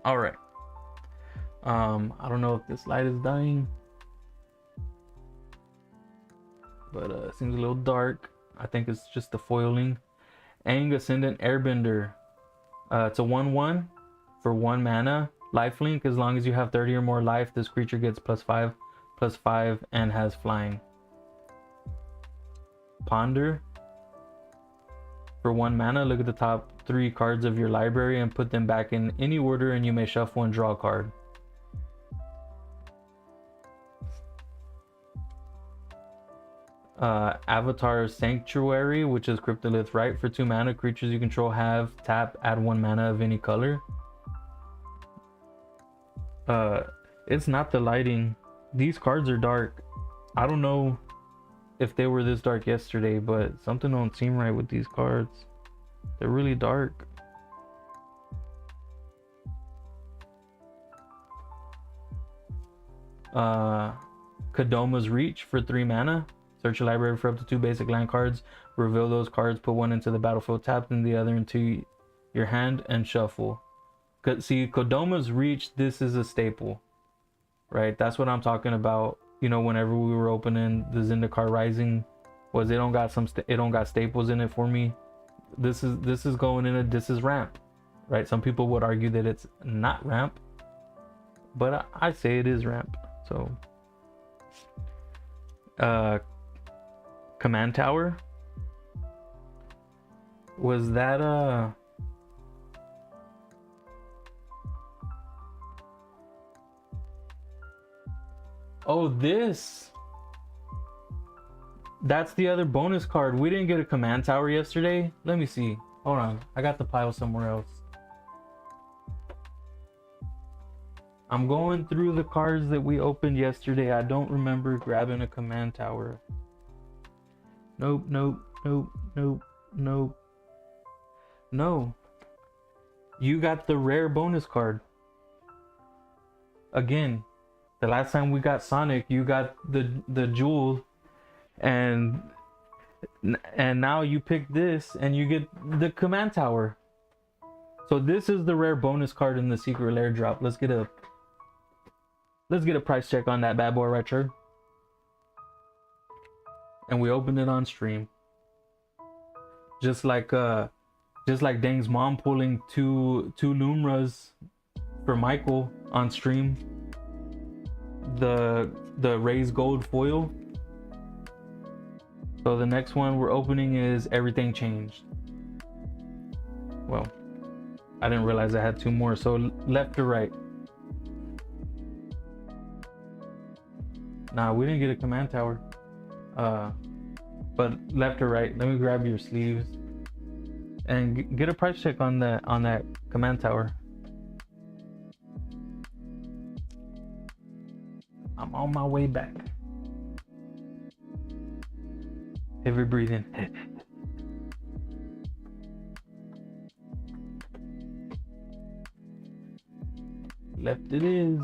All right. I don't know if this light is dying, but it seems a little dark. I think it's just the foiling. Aang Ascendant Airbender. It's a 1/1 for 1 mana. Lifelink. As long as you have 30 or more life, this creature gets +5/+5 and has flying. Ponder. For 1 mana, look at the top 3 cards of your library and put them back in any order, and you may shuffle and draw a card. Avatar Sanctuary, which is Cryptolith Right. For 2 mana, creatures you control have tap, add 1 mana of any color. It's not the lighting. These cards are dark. I don't know if they were this dark yesterday, but something don't seem right with these cards. They're really dark. Kodoma's Reach for 3 mana. Search your library for up to 2 basic land cards. Reveal those cards, put one into the battlefield tapped and the other into your hand and shuffle. See, Kodoma's Reach, this is a staple, right? That's what I'm talking about. You know, whenever we were opening the Zendikar Rising, was it don't got it don't got staples in it for me. This is going in this is ramp, right? Some people would argue that it's not ramp, but I say it is ramp. So Command Tower, was that oh, that's the other bonus card. We didn't get a Command Tower yesterday. Let me see. Hold on. I got the pile somewhere else. I'm going through the cards that we opened yesterday. I don't remember grabbing a Command Tower. Nope, nope, nope, nope, nope. No. You got the rare bonus card. Again, the last time we got Sonic, you got the jewel, and now you pick this and you get the Command Tower. So this is the rare bonus card in the secret lair drop. Let's get a price check on that bad boy right here. And we opened it on stream. Just like Dang's mom pulling two Lumras for Michael on stream. The raised gold foil. So the next one we're opening is Everything Changed. Well, I didn't realize I had 2 more. So left or right? Nah, we didn't get a Command Tower. But left or right? Let me grab your sleeves and get a price check on that Command Tower. I'm on my way back. Heavy breathing. Left it is.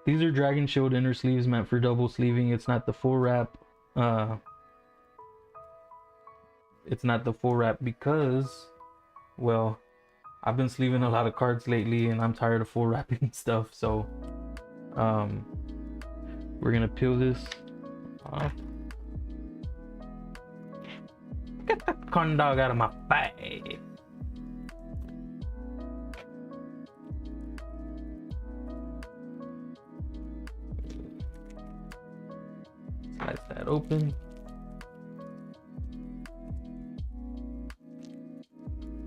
These are Dragon Shield inner sleeves meant for double sleeving. It's not the full wrap. It's not the full wrap because, well, I've been sleeving a lot of cards lately and I'm tired of full wrapping stuff. So we're gonna peel this off. Get that corn dog out of my face. Slice that open.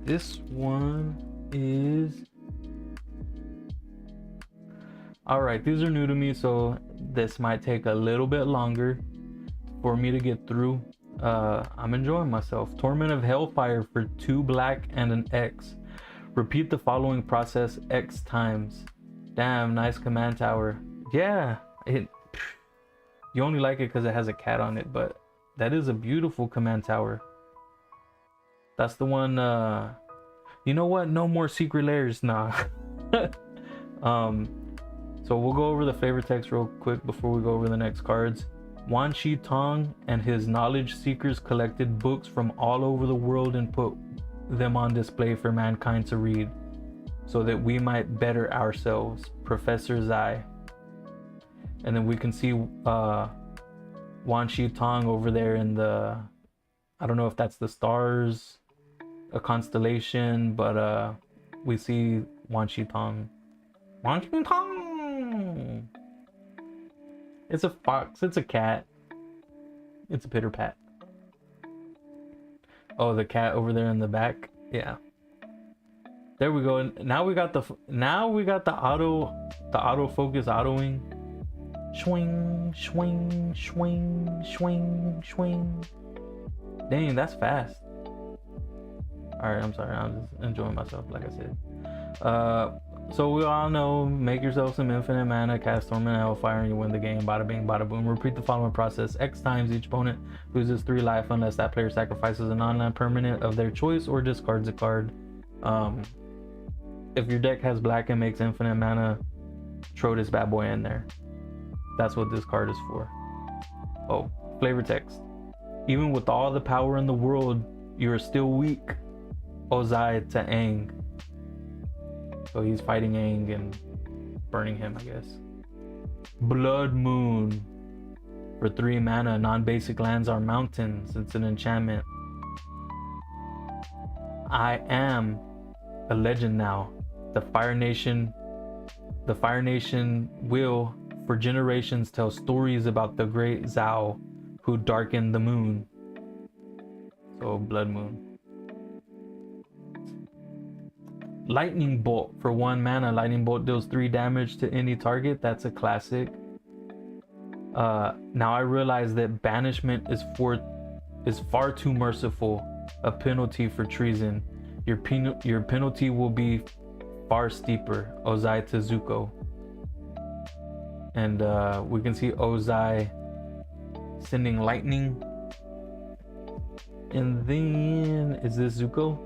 This one is... Alright, these are new to me, so this might take a little bit longer for me to get through. I'm enjoying myself. Torment of Hellfire for 2 black and an X. Repeat the following process X times. Damn, nice Command Tower. Yeah, you only like it because it has a cat on it, but that is a beautiful Command Tower. That's the one. You know what? No more secret layers, nah. So we'll go over the flavor text real quick before we go over the next cards. Wan Shi Tong and his knowledge seekers collected books from all over the world and put them on display for mankind to read, so that we might better ourselves. Professor Zai. And then we can see Wan Shi Tong over there in the, I don't know if that's the stars, a constellation, but we see Wan Shi Tong. Wan Shi Tong! It's a fox, it's a cat. It's a pitter pat. Oh, the cat over there in the back. Yeah. There we go. Now we got the autofocus autoing. Swing, swing, swing, swing, swing. Dang, that's fast. Alright, I'm sorry. I'm just enjoying myself, like I said. So we all know, make yourself some infinite mana, cast Torment Hellfire, and you win the game. Bada bing, bada boom. Repeat the following process X times. Each opponent loses 3 life unless that player sacrifices a non-land permanent of their choice or discards a card. If your deck has black and makes infinite mana, throw this bad boy in there. That's what this card is for. Oh, flavor text. Even with all the power in the world, you are still weak. Ozai to Aang. So he's fighting Aang and burning him, I guess. Blood Moon. For 3 mana, non-basic lands are mountains. It's an enchantment. I am a legend now. The Fire Nation will, for generations, tell stories about the great Zhao who darkened the moon. So, Blood Moon. Lightning Bolt for 1 mana. Lightning Bolt deals 3 damage to any target. That's a classic. Now I realize that banishment is far too merciful. A penalty for treason. Your penalty will be far steeper. Ozai to Zuko. And we can see Ozai sending lightning. And then, is this Zuko?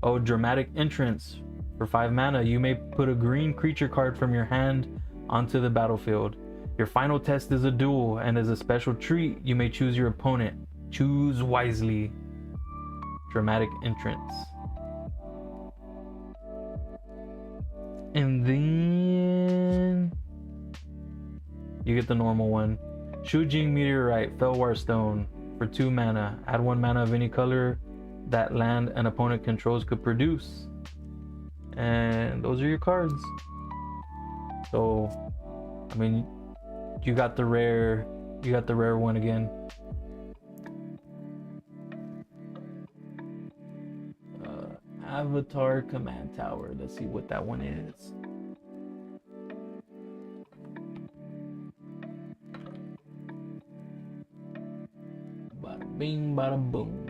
Oh, Dramatic Entrance. For 5 mana, you may put a green creature card from your hand onto the battlefield. Your final test is a duel, and as a special treat, you may choose your opponent. Choose wisely. Dramatic Entrance. And then you get the normal one. Shujing Meteorite, Felwar Stone. For 2 mana, add 1 mana of any color that land an opponent controls could produce. And those are your cards. So, I mean, you got the rare one again. Avatar Command Tower. Let's see what that one is. Bada bing, bada boom.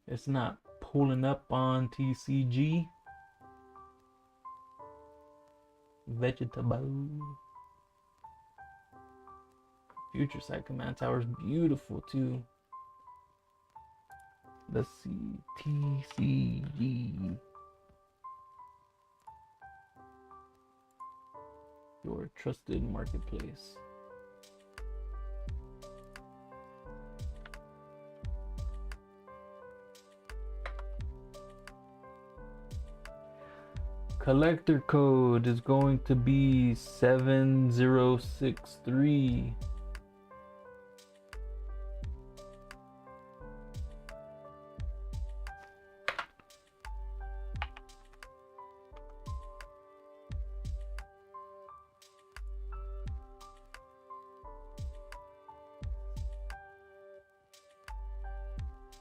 It's not pulling up on TCG. Vegetable. Future Sight Command Tower is beautiful too. Let's see. TCG. Your trusted marketplace. Collector code is going to be 7063.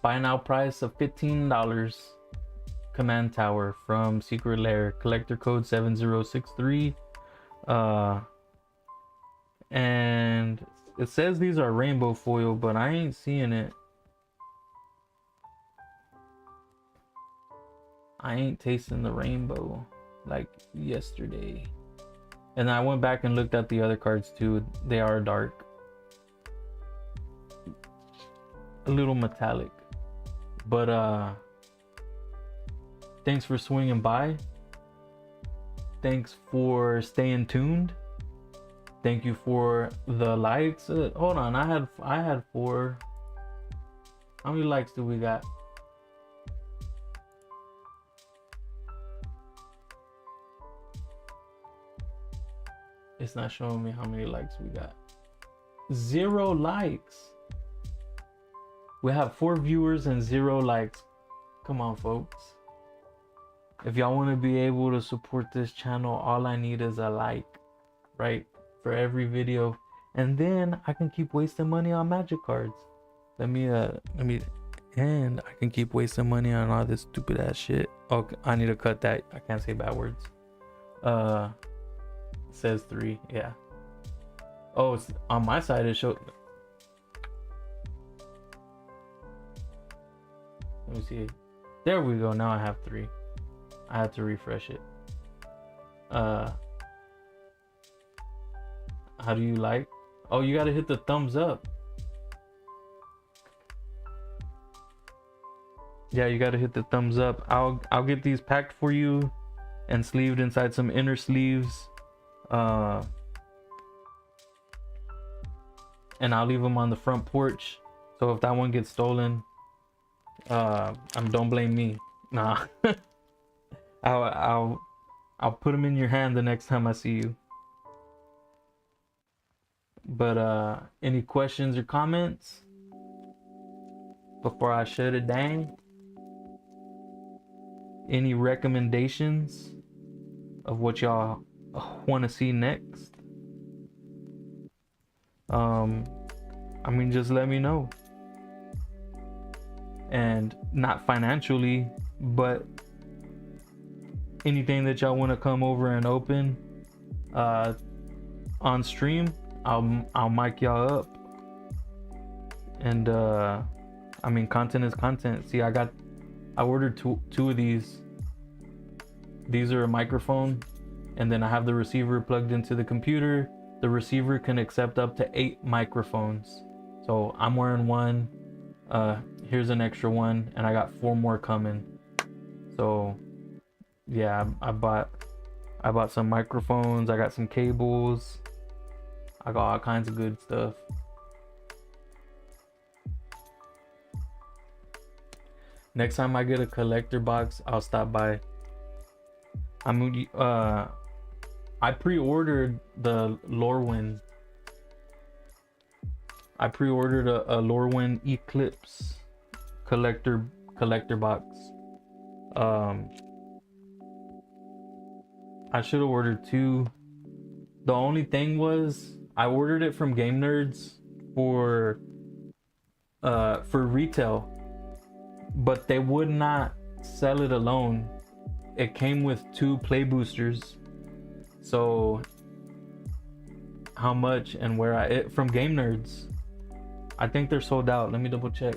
Buy now price of $15. Command Tower from Secret Lair. Collector code 7063. And it says these are rainbow foil, but I ain't seeing it. I ain't tasting the rainbow like yesterday. And I went back and looked at the other cards too. They are dark. A little metallic. But thanks for swinging by. Thanks for staying tuned. Thank you for the likes. Hold on, I had 4. How many likes do we got? It's not showing me how many likes we got. 0 likes. We have 4 viewers and 0 likes. Come on, folks. If y'all want to be able to support this channel, all I need is a like, right? For every video. And then I can keep wasting money on magic cards. And I can keep wasting money on all this stupid ass shit. Okay, I need to cut that. I can't say bad words. It says 3, yeah. Oh, it's on my side it showed. Let me see. There we go. Now I have 3. I had to refresh it. How do you like? Oh, you gotta hit the thumbs up. Yeah, you gotta hit the thumbs up. I'll get these packed for you and sleeved inside some inner sleeves. And I'll leave them on the front porch. So if that one gets stolen, don't blame me. Nah. I'll put them in your hand the next time I see you. But any questions or comments before I shut it down? Any recommendations of what y'all want to see next? I mean, just let me know. And not financially, but anything that y'all want to come over and open on stream, I'll mic y'all up. And I mean, content is content. See, I ordered two of these. These are a microphone, and then I have the receiver plugged into the computer. The receiver can accept up to 8 microphones. So I'm wearing one. Here's an extra one, and I got 4 more coming. So yeah, I bought some microphones. I got some cables. I got all kinds of good stuff. Next time I get a collector box, I'll stop by. I pre-ordered the Lorwyn. I pre-ordered a Lorwyn Eclipse collector box. I should have ordered 2. The only thing was I ordered it from Game Nerds for retail, but they would not sell it alone. It came with 2 play boosters. So how much and where from Game Nerds. I think they're sold out. Let me double check.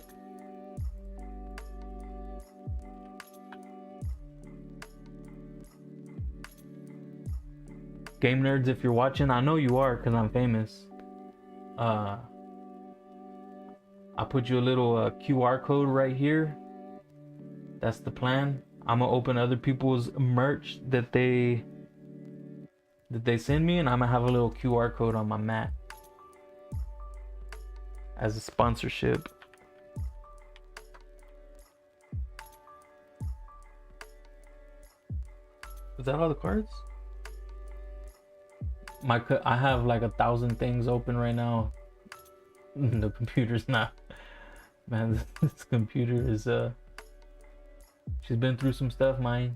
Game Nerds, if you're watching, I know you are because I'm famous. I'll put you a little QR code right here. That's the plan. I'm gonna open other people's merch that they send me, and I'm gonna have a little QR code on my mat as a sponsorship. Is that all the cards? I have like 1,000 things open right now. The computer's not. Man, this computer is she's been through some stuff, mine.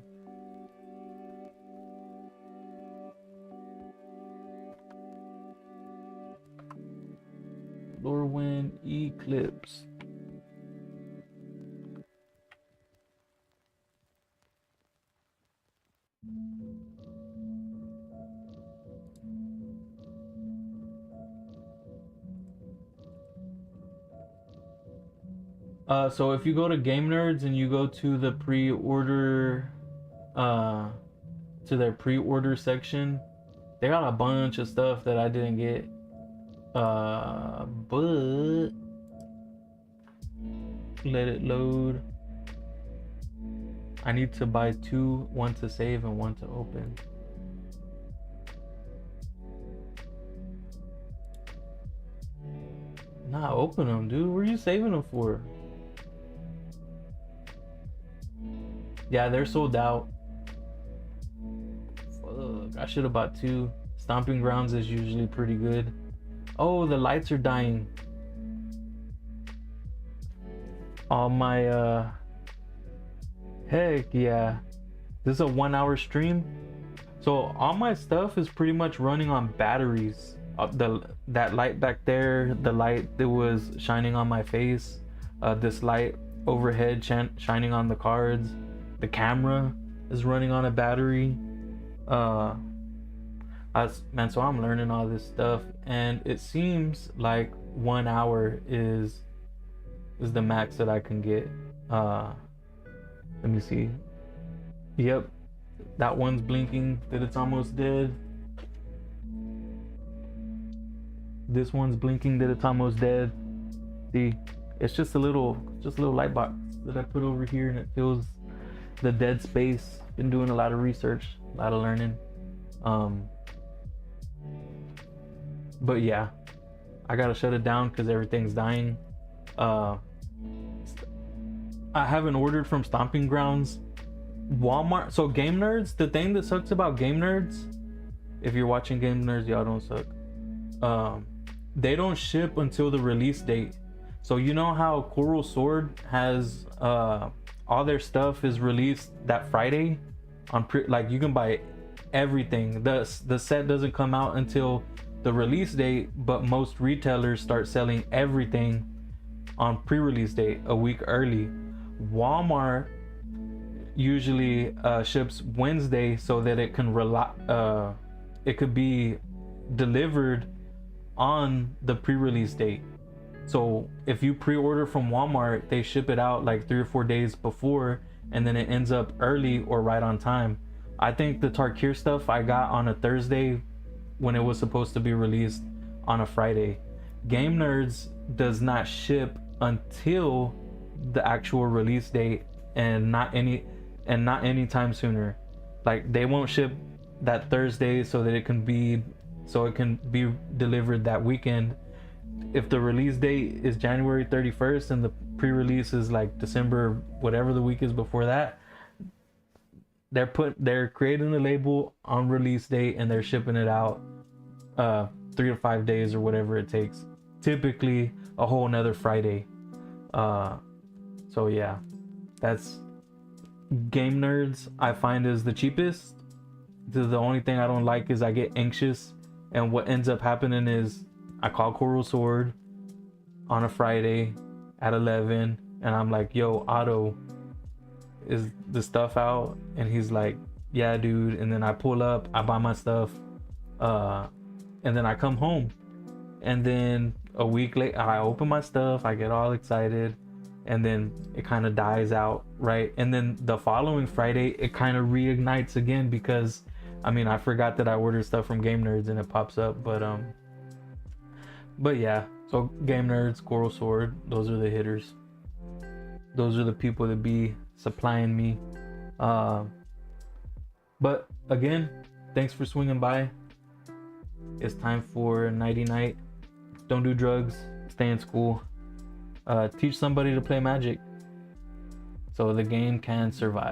Lorwyn Eclipse. So if you go to Game Nerds and you go to the pre-order, to their pre-order section, they got a bunch of stuff that I didn't get. But let it load. I need to buy 2, one to save and one to open. Nah, open them, dude. What are you saving them for? Yeah, they're sold out. Fuck, I should have bought 2. Stomping Grounds is usually pretty good. Oh, the lights are dying. All my heck yeah. This is a 1-hour stream. So all my stuff is pretty much running on batteries. That light back there, the light that was shining on my face, this light overhead shining on the cards, the camera is running on a battery. Man, so I'm learning all this stuff, and it seems like 1 hour is the max that I can get. Let me see. Yep, that one's blinking that it's almost dead. This one's blinking that it's almost dead. See, it's just a little light box that I put over here, and it fills the dead space. Been doing a lot of research, a lot of learning. But yeah, I gotta shut it down because everything's dying. I haven't ordered from Stomping Grounds, Walmart. So Game Nerds, the thing that sucks about Game Nerds, if you're watching Game Nerds, y'all don't suck. They don't ship until the release date. So you know how Coral Sword has all their stuff is released that Friday on like you can buy everything. The set doesn't come out until the release date, but most retailers start selling everything on pre-release date a week early. Walmart usually ships Wednesday so that it can it could be delivered on the pre-release date. So if you pre-order from Walmart, they ship it out like 3 or 4 days before, and then it ends up early or right on time. I think the Tarkir stuff I got on a Thursday when it was supposed to be released on a Friday. Game Nerds does not ship until the actual release date, and not any time sooner. Like they won't ship that Thursday so it can be delivered that weekend. If the release date is January 31st and the pre-release is like December, whatever the week is before that, they're creating the label on release date and they're shipping it out 3 to 5 days or whatever it takes. Typically a whole nother Friday. So yeah, that's Game Nerds. I find is the cheapest. The only thing I don't like is I get anxious, and what ends up happening is I call Coral Sword on a Friday at 11, and I'm like, yo, Otto, is the stuff out? And he's like, yeah, dude. And then I pull up, I buy my stuff, and then I come home, and then a week later I open my stuff, I get all excited, and then it kind of dies out, right? And then the following Friday it kind of reignites again, because I mean, I forgot that I ordered stuff from Game Nerds and it pops up. But yeah, so Game Nerds, Coral Sword, those are the hitters. Those are the people that be supplying me. But again, thanks for swinging by. It's time for nighty night. Don't do drugs, stay in school. Teach somebody to play Magic so the game can survive.